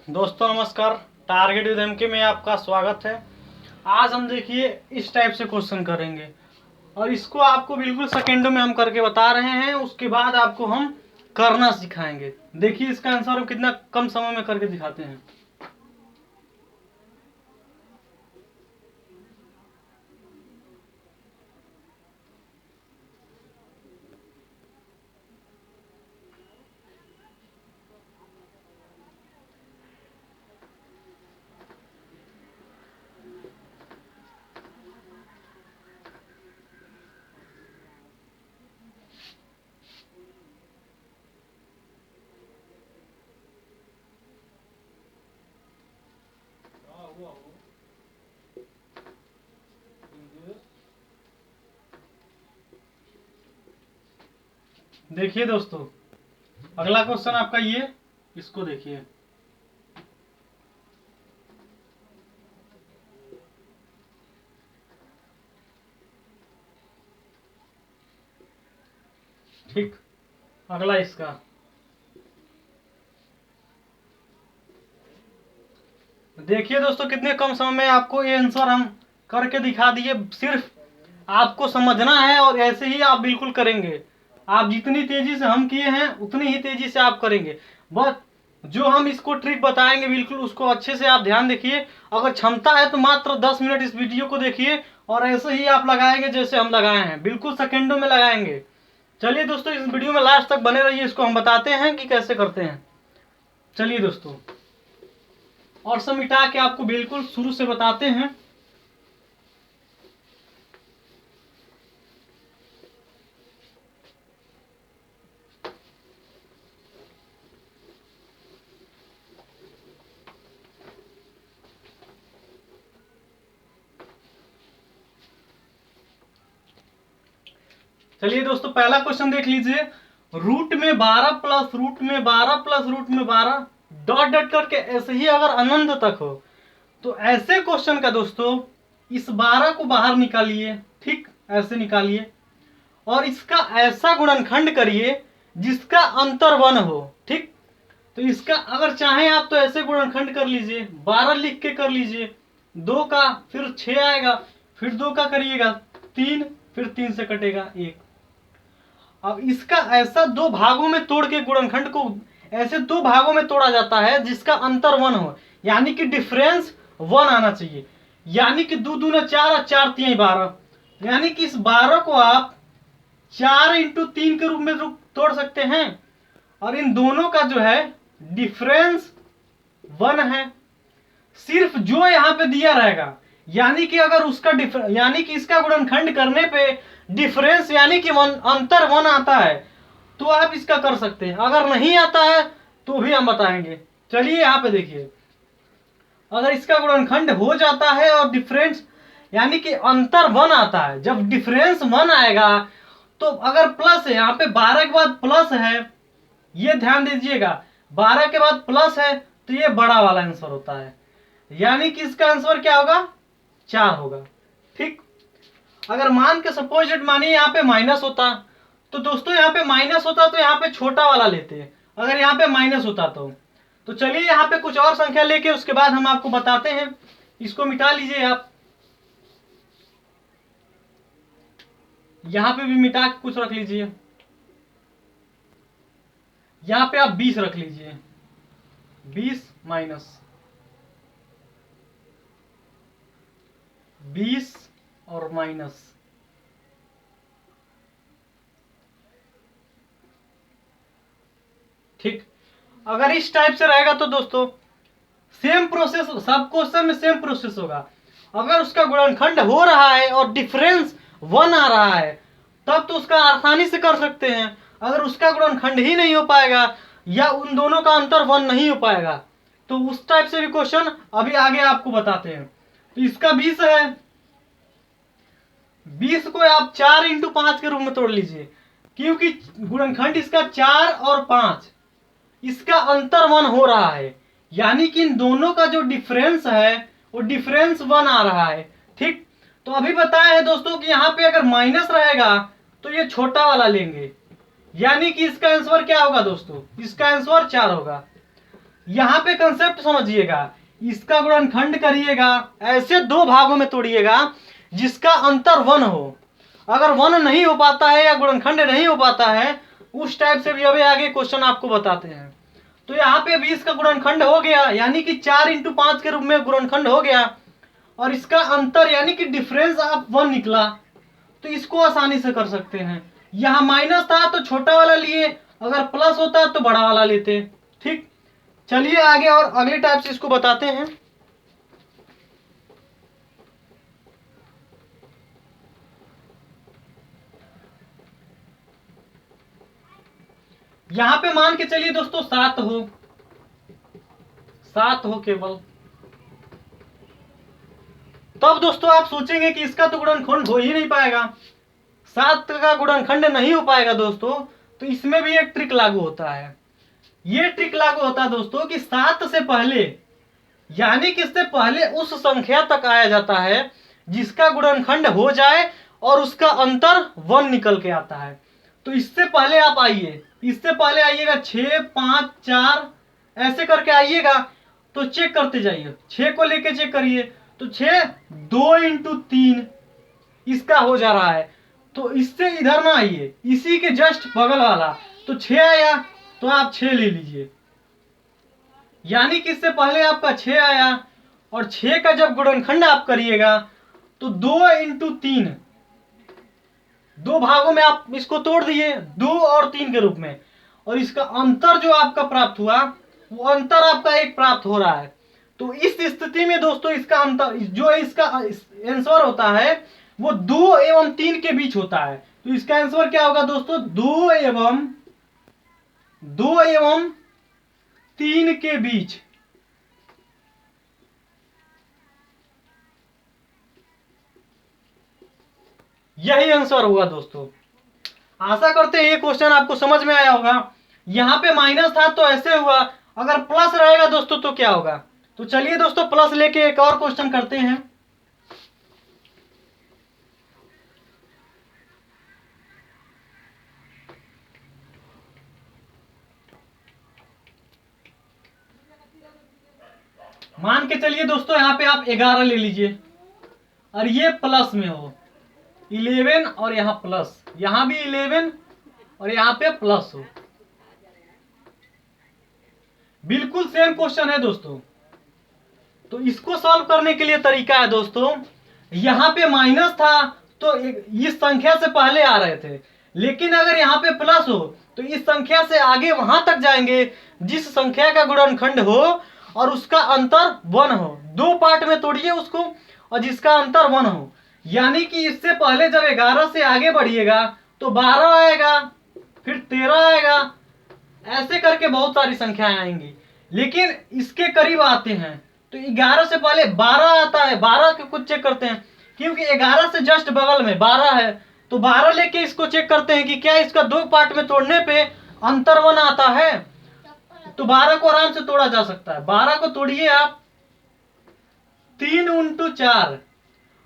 दोस्तों नमस्कार। Target with MK में आपका स्वागत है। आज हम देखिए इस टाइप से क्वेश्चन करेंगे और इसको आपको बिल्कुल सेकेंडों में हम करके बता रहे हैं। उसके बाद आपको हम करना सिखाएंगे। देखिए इसका आंसर हम कितना कम समय में करके दिखाते हैं। देखिए दोस्तों, अगला क्वेश्चन आपका ये, इसको देखिए। ठीक, अगला इसका। देखिए दोस्तों, कितने कम समय में आपको ये आंसर हम करके दिखा दिए। सिर्फ आपको समझना है और ऐसे ही आप बिल्कुल करेंगे। आप जितनी तेजी से हम किए हैं उतनी ही तेजी से आप करेंगे। बस जो हम इसको ट्रिक बताएंगे बिल्कुल उसको अच्छे से आप ध्यान देखिए। अगर क्षमता है तो मात्र 10 मिनट इस वीडियो को देखिए और ऐसे ही आप लगाएंगे जैसे हम लगाए हैं, बिल्कुल सेकेंडों में लगाएंगे। चलिए दोस्तों, इस वीडियो में लास्ट तक बने रहिए। इसको हम बताते हैं कि कैसे करते हैं। चलिए दोस्तों, और सब मिटा के आपको बिल्कुल शुरू से बताते हैं। चलिए दोस्तों, पहला क्वेश्चन देख लीजिए। रूट में 12 प्लस रूट में 12 प्लस रूट में 12 डॉट डॉट करके ऐसे ही अगर अनंत तक हो तो ऐसे क्वेश्चन का दोस्तों इस 12 को बाहर निकालिए। ठीक, ऐसे निकालिए और इसका ऐसा गुणनखंड करिए जिसका अंतर 1 हो। ठीक, तो इसका अगर चाहें आप तो ऐसे गुणनखंड कर लीजिए, 12 लिख के कर लीजिए। 2 का फिर 6 आएगा, फिर 2 का करिएगा 3, फिर 3 से कटेगा 1। अब इसका ऐसा दो भागों में तोड़ के गुणनखंड को ऐसे दो भागों में तोड़ा जाता है जिसका अंतर 1 हो, यानी कि डिफरेंस 1 आना चाहिए। यानी कि 2 दूना 4 और 4 3 12, यानी कि इस 12 को आप 4 इंटू 3 के रूप में तोड़ सकते हैं और इन दोनों का जो है डिफरेंस 1 है। सिर्फ जो यहां पे दिया रहेगा, यानी कि अगर उसका यानी कि इसका गुणनखंड करने पे डिफरेंस यानी कि अंतर 1 आता है तो आप इसका कर सकते हैं। अगर नहीं आता है तो भी हम बताएंगे। चलिए यहाँ पे देखिए, अगर इसका गुणनखंड हो जाता है और डिफरेंस यानी कि अंतर 1 आता है, जब डिफरेंस 1 आएगा तो अगर प्लस है, यहाँ पे 12 के बाद प्लस है, ये ध्यान दीजिएगा। 12 के बाद प्लस है तो ये बड़ा वाला आंसर होता है, यानी कि इसका आंसर क्या होगा, 4 होगा। ठीक, अगर मान के सपोज मानिए यहाँ पे माइनस होता तो दोस्तों यहाँ पे माइनस होता तो यहाँ पे छोटा वाला लेते हैं। अगर यहाँ पे माइनस होता तो चलिए यहाँ पे कुछ और संख्या लेके उसके बाद हम आपको बताते हैं। इसको मिटा लीजिए आप, यहाँ पे भी मिटा के कुछ रख लीजिए। यहाँ पे आप 20 रख लीजिए, 20 माइनस 20 और माइनस। ठीक, अगर इस टाइप से रहेगा तो दोस्तों सेम प्रोसेस, सब क्वेश्चन में सेम प्रोसेस होगा। अगर उसका गुणनखंड हो रहा है और डिफरेंस 1 आ रहा है तब तो उसका आसानी से कर सकते हैं। अगर उसका गुणनखंड ही नहीं हो पाएगा या उन दोनों का अंतर 1 नहीं हो पाएगा तो उस टाइप से भी क्वेश्चन अभी आगे आपको बताते हैं। तो इसका 20 है, 20 को आप 4 इंटू 5 के रूप में तोड़ लीजिए, क्योंकि गुणनखंड इसका 4 और 5, इसका अंतर 1 हो रहा है, यानी कि इन दोनों का जो डिफरेंस है वो डिफरेंस 1 आ रहा है। ठीक, तो अभी बताया है दोस्तों कि यहाँ पे अगर माइनस रहेगा तो ये छोटा वाला लेंगे, यानी कि इसका आंसर क्या होगा दोस्तों, इसका आंसर 4 होगा। यहाँ पे कंसेप्ट समझिएगा, इसका गुणनखंड करिएगा, ऐसे दो भागों में तोड़िएगा जिसका अंतर 1 हो। अगर 1 नहीं हो पाता है या गुणनखंड नहीं हो पाता है, उस टाइप से भी अभी आगे क्वेश्चन आपको बताते हैं। तो यहाँ पे 20 का गुणनखंड हो गया, यानी कि 4 × 5 के रूप में गुणनखंड हो गया, और इसका अंतर यानी कि डिफरेंस आप 1 निकला। तो इसको आसानी से कर सकते हैं। यहाँ माइनस था तो छोटा वाला लिए, अगर प्लस होता तो बड़ा वाला लेते। ठीक, चलिए आगे और अगले टाइप से इसको बताते हैं। यहां पे मान के चलिए दोस्तों 7 हो, 7 हो केवल। तब दोस्तों आप सोचेंगे कि इसका तो गुणनखंड हो ही नहीं पाएगा, 7 का गुणनखंड नहीं हो पाएगा दोस्तों। तो इसमें भी एक ट्रिक लागू होता है। ये ट्रिक लागू होता है दोस्तों कि 7 से पहले, यानी कि इससे पहले उस संख्या तक आया जाता है जिसका गुणनखंड हो जाए और उसका अंतर 1 निकल के आता है। तो इससे पहले आप आइए, इससे पहले आइएगा 6, 5, 4 ऐसे करके आइएगा। तो चेक करते जाइए, 6 को लेके चेक करिए। तो 6 2 × 3 इसका हो जा रहा है। तो इससे इधर ना आइए, इसी के जस्ट बगल वाला। तो 6 आया तो आप 6 ले लीजिए, यानी कि इससे पहले आपका 6 आया, और 6 का जब गुणनखंड आप करिएगा तो 2 × 3, दो भागों में आप इसको तोड़ दिए 2 और 3 के रूप में, और इसका अंतर जो आपका प्राप्त हुआ वो अंतर आपका 1 प्राप्त हो रहा है। तो इस स्थिति में दोस्तों इसका अंतर जो इसका आंसर होता है वो 2 एवं 3 के बीच होता है। तो इसका आंसर क्या होगा दोस्तों, 2 एवं 3 के बीच। यही आंसर हुआ दोस्तों। आशा करते हैं ये क्वेश्चन आपको समझ में आया होगा। यहां पे माइनस था तो ऐसे हुआ, अगर प्लस रहेगा दोस्तों तो क्या होगा। तो चलिए दोस्तों प्लस लेके एक और क्वेश्चन करते हैं। मान के चलिए दोस्तों यहाँ पे आप 11 ले लीजिए, और ये प्लस में हो 11, और यहाँ प्लस, यहाँ भी 11 और यहाँ पे प्लस हो। बिल्कुल सेम क्वेश्चन है दोस्तों। तो इसको सॉल्व करने के लिए तरीका है दोस्तों, यहाँ पे माइनस था तो इस संख्या से पहले आ रहे थे, लेकिन अगर यहाँ पे प्लस हो तो इस संख्या से आगे वहां तक जाएंगे जिस संख्या का गुणनखंड हो और उसका अंतर 1 हो। दो पार्ट में तोड़िए उसको, और जिसका अंतर 1 हो, यानी कि इससे पहले जब 11 से आगे बढ़िएगा तो 12 आएगा, फिर 13 आएगा, ऐसे करके बहुत सारी संख्याएं आएंगी। लेकिन इसके करीब आते हैं तो 11 से पहले 12 आता है, 12 के कुछ चेक करते हैं, क्योंकि 11 से जस्ट बगल में 12 है। तो 12 लेके इसको चेक करते हैं कि क्या इसका दो पार्ट में तोड़ने पे अंतर 1 आता है। तो 12 को आराम से तोड़ा जा सकता है। 12 को तोड़िए आप 3 × 4,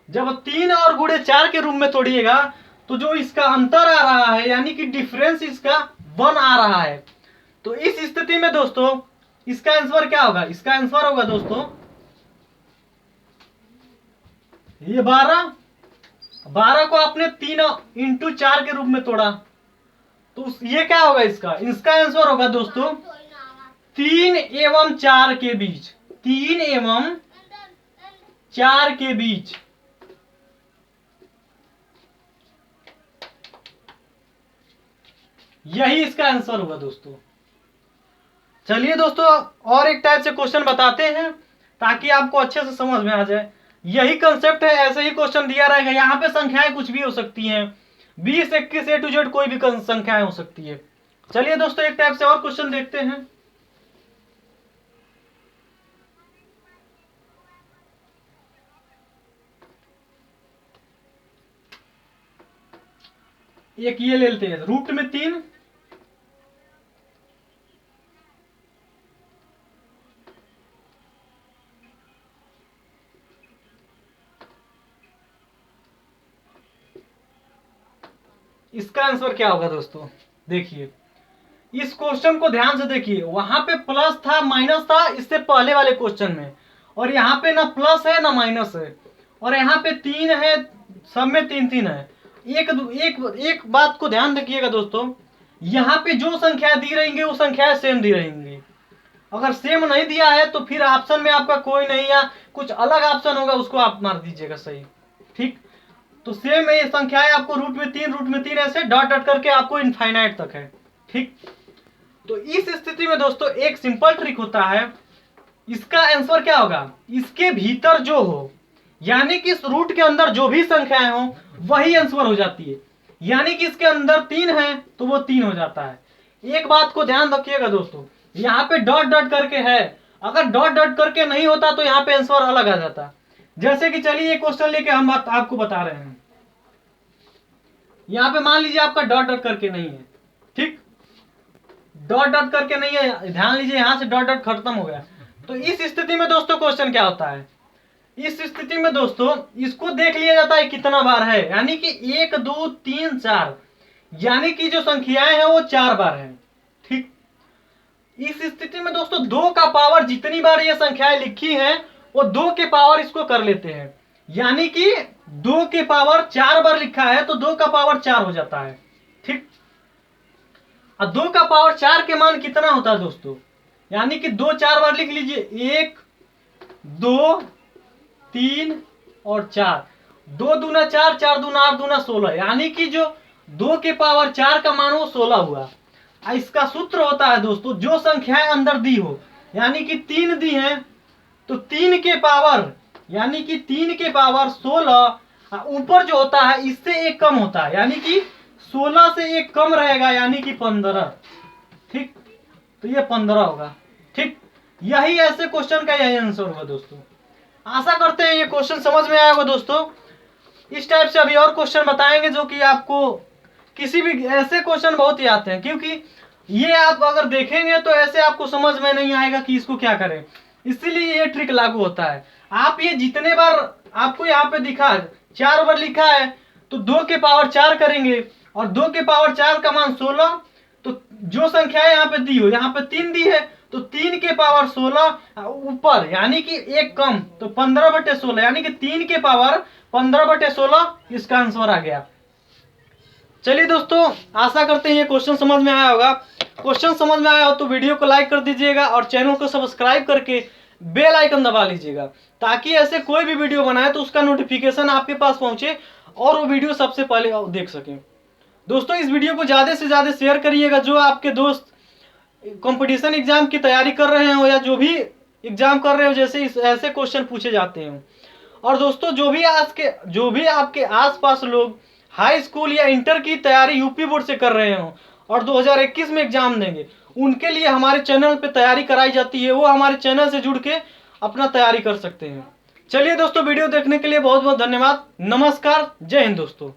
जब 3 और गुणे 4 के रूप में तोड़िएगा तो जो इसका अंतर आ रहा है यानी कि डिफरेंस इसका 1 आ रहा है। तो इस स्थिति में दोस्तों इसका आंसर क्या होगा, इसका आंसर होगा दोस्तों ये 12 को आपने 3 × 4 के रूप में तोड़ा, तो ये क्या होगा, इसका आंसर होगा दोस्तों 3 एवं 4 के बीच, 3 एवं 4 के बीच। यही इसका आंसर होगा दोस्तों। चलिए दोस्तों और एक टाइप से क्वेश्चन बताते हैं ताकि आपको अच्छे से समझ में आ जाए। यही कंसेप्ट है, ऐसे ही क्वेश्चन दिया रहेगा। यहाँ पे संख्याएं कुछ भी हो सकती हैं, 20, 21 A to Z कोई भी संख्याएं हो सकती है। चलिए दोस्तों एक टाइप से और क्वेश्चन देखते हैं। एक ये ले लेते हैं, रूट में 3, इसका आंसर क्या होगा दोस्तों, देखिए इस क्वेश्चन को ध्यान से देखिए, वहां पे प्लस था माइनस था इससे पहले वाले क्वेश्चन में, और यहाँ पे ना प्लस है ना माइनस है, और यहाँ पे 3 है, सब में 3 3 है। एक बात को ध्यान रखिएगा दोस्तों, यहाँ पे जो संख्या दी रहेंगी वो संख्याएं सेम दी रहेंगी। अगर सेम नहीं दिया है तो फिर ऑप्शन में आपका कोई नहीं या कुछ अलग ऑप्शन होगा उसको आप मार दीजिएगा सही। ठीक, तो सेम ये संख्याएं आपको रूट में 3 ऐसे डॉट डॉट करके आपको इनफाइनाइट तक है। ठीक, तो इस स्थिति में दोस्तों एक सिंपल ट्रिक होता है, इसका आंसर क्या होगा, इसके भीतर जो हो, यानी कि इस रूट के अंदर जो भी संख्याएं हो वही आंसर हो जाती है। यानी कि इसके अंदर 3 है तो वो 3 हो जाता है। एक बात को ध्यान रखिएगा दोस्तों, यहाँ पे डॉट डॉट करके है, अगर डॉट डॉट करके नहीं होता तो यहाँ पे आंसर अलग आ जाता। जैसे कि चलिए एक क्वेश्चन लेके हम आपको बता रहे हैं, यहाँ पे मान लीजिए आपका डॉट डॉट करके नहीं है। ठीक, डॉट डॉट करके नहीं है, ध्यान लीजिए यहां से डॉट डॉट खत्म हो गया। तो इस स्थिति में दोस्तों क्वेश्चन क्या होता है, इस स्थिति में दोस्तों इसको देख लिया जाता है कितना बार है, यानी कि 1 2 3 4, यानी कि जो संख्याएं हैं वो 4 बार है। ठीक, इस स्थिति में दोस्तों 2 का पावर जितनी बार ये संख्याएं लिखी हैं वो 2 के पावर इसको कर लेते हैं, यानी कि 2 के पावर 4 बार लिखा है तो 2 का पावर 4 हो जाता है। ठीक, और 2 का पावर 4 के मान कितना होता है दोस्तों, यानी कि 2 4 बार लिख लीजिए, 1 2 3 और 4, 2 दूना 4, 4 दूना 8, दूना 16, यानी कि जो 2 के पावर 4 का मान वो 16 हुआ। इसका सूत्र होता है दोस्तों, जो संख्याएं अंदर दी हो, यानी कि 3 दी हैं तो 3 के पावर, यानी कि 3 के पावर 16, ऊपर जो होता है इससे एक कम होता है, यानी कि 16 से एक कम रहेगा, यानी कि 15। ठीक, तो ये 15 होगा। ठीक, यही ऐसे क्वेश्चन का यही आंसर होगा दोस्तों। आशा करते हैं ये क्वेश्चन समझ में आया होगा दोस्तों। इस टाइप से अभी और क्वेश्चन बताएंगे जो कि आपको किसी भी ऐसे क्वेश्चन बहुत ही आते हैं, क्योंकि ये आप अगर देखेंगे तो ऐसे आपको समझ में नहीं आएगा कि इसको क्या करें, इसीलिए ये ट्रिक लागू होता है। आप ये जितने बार आपको यहाँ पे दिखा 4 बार लिखा है तो 2 के पावर 4 करेंगे, और 2 के पावर 4 का मान 16, तो जो संख्या यहाँ पे दी हो, यहाँ पे 3 दी है तो 3 के पावर 16 ऊपर, यानी कि एक कम, तो 15/16, यानी कि 3 के पावर 15/16 इसका आंसर आ गया। चलिए दोस्तों, आशा करते हैं ये क्वेश्चन समझ में आया होगा। क्वेश्चन समझ में आया हो तो वीडियो को लाइक कर दीजिएगा और चैनल को सब्सक्राइब करके बेल आइकन दबा लीजिएगा, ताकि ऐसे कोई भी वीडियो बनाए तो उसका नोटिफिकेशन आपके पास पहुंचे और वो वीडियो सबसे पहले देख सकें। दोस्तों इस वीडियो को ज़्यादा से ज़्यादा शेयर करिएगा, जो आपके दोस्त कंपटीशन एग्जाम की तैयारी कर रहे हो या जो भी एग्जाम कर रहे हो, जैसे ऐसे क्वेश्चन पूछे जाते हैं। और दोस्तों जो भी आपके आसपास लोग हाई स्कूल या इंटर की तैयारी यूपी बोर्ड से कर रहे हो और 2021 में एग्जाम देंगे, उनके लिए हमारे चैनल पे तैयारी कराई जाती है, वो हमारे चैनल से जुड़ के अपना तैयारी कर सकते हैं। चलिए दोस्तों, वीडियो देखने के लिए बहुत बहुत धन्यवाद। नमस्कार, जय हिंद दोस्तों।